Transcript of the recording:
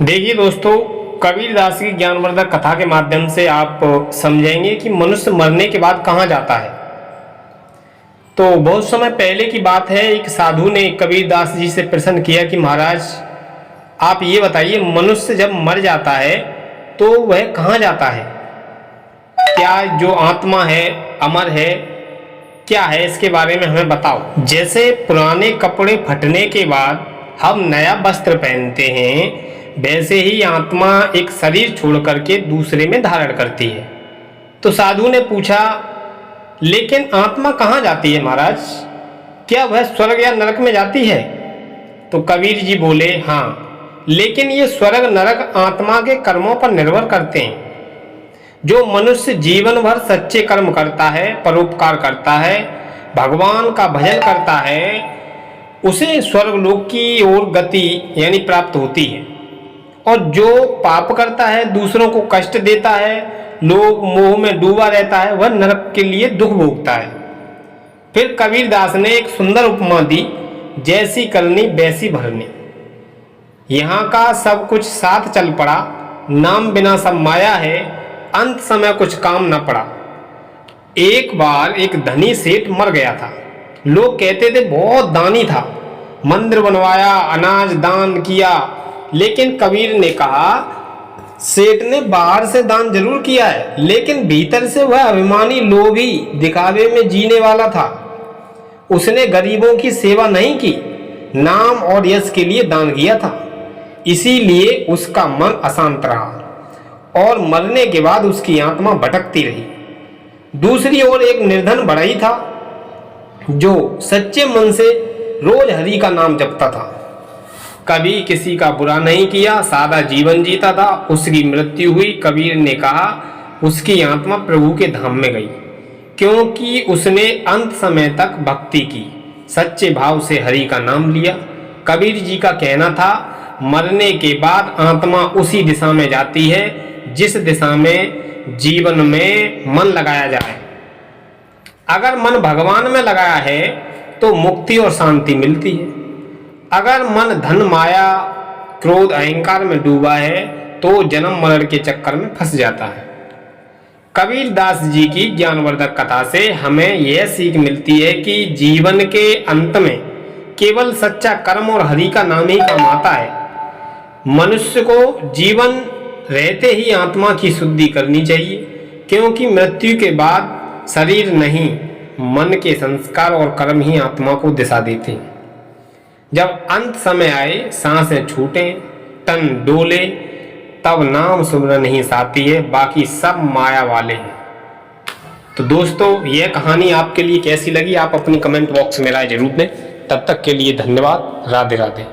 देखिए दोस्तों, कबीरदास की ज्ञानवर्धक कथा के माध्यम से आप समझेंगे कि मनुष्य मरने के बाद कहाँ जाता है। तो बहुत समय पहले की बात है, एक साधु ने कबीरदास जी से प्रश्न किया कि महाराज आप ये बताइए, मनुष्य जब मर जाता है तो वह कहाँ जाता है? क्या जो आत्मा है अमर है, क्या है, इसके बारे में हमें बताओ। जैसे पुराने कपड़े फटने के बाद हम नया वस्त्र पहनते हैं, वैसे ही आत्मा एक शरीर छोड़ करके दूसरे में धारण करती है। तो साधु ने पूछा, लेकिन आत्मा कहाँ जाती है महाराज? क्या वह स्वर्ग या नरक में जाती है? तो कबीर जी बोले, हाँ, लेकिन ये स्वर्ग नरक आत्मा के कर्मों पर निर्भर करते हैं। जो मनुष्य जीवन भर सच्चे कर्म करता है, परोपकार करता है, भगवान का भजन करता है, उसे स्वर्गलोक की ओर गति यानी प्राप्त होती है। और जो पाप करता है, दूसरों को कष्ट देता है, लोग मोह में डूबा रहता है, वह नरक के लिए दुख भोगता है। फिर कबीरदास ने एक सुंदर उपमा दी, जैसी करनी वैसी भरनी। यहाँ का सब कुछ साथ चल पड़ा, नाम बिना सब माया है, अंत समय कुछ काम न पड़ा। एक बार एक धनी सेठ मर गया था। लोग कहते थे बहुत दानी था, मंदिर बनवाया, अनाज दान किया। लेकिन कबीर ने कहा, सेठ ने बाहर से दान जरूर किया है, लेकिन भीतर से वह अभिमानी, लोभी, दिखावे में जीने वाला था। उसने गरीबों की सेवा नहीं की, नाम और यश के लिए दान किया था। इसीलिए उसका मन अशांत रहा और मरने के बाद उसकी आत्मा भटकती रही। दूसरी ओर एक निर्धन बढ़ई था, जो सच्चे मन से रोज हरि का नाम जपता था, कभी किसी का बुरा नहीं किया, सादा जीवन जीता था। उसकी मृत्यु हुई। कबीर ने कहा, उसकी आत्मा प्रभु के धाम में गई, क्योंकि उसने अंत समय तक भक्ति की, सच्चे भाव से हरि का नाम लिया। कबीर जी का कहना था, मरने के बाद आत्मा उसी दिशा में जाती है जिस दिशा में जीवन में मन लगाया जाए। अगर मन भगवान में लगाया है तो मुक्ति और शांति मिलती है। अगर मन धन, माया, क्रोध, अहंकार में डूबा है तो जन्म मरण के चक्कर में फंस जाता है। कबीरदास जी की ज्ञानवर्धक कथा से हमें यह सीख मिलती है कि जीवन के अंत में केवल सच्चा कर्म और हरि का नाम ही काम आता है। मनुष्य को जीवन रहते ही आत्मा की शुद्धि करनी चाहिए, क्योंकि मृत्यु के बाद शरीर नहीं, मन के संस्कार और कर्म ही आत्मा को दिशा देते हैं। जब अंत समय आए, सांसें छूटें, तन डोले, तब नाम सुमरन ही साथी है, बाकी सब माया वाले हैं। तो दोस्तों, यह कहानी आपके लिए कैसी लगी, आप अपनी कमेंट बॉक्स में राय जरूर दें। तब तक के लिए धन्यवाद। राधे राधे।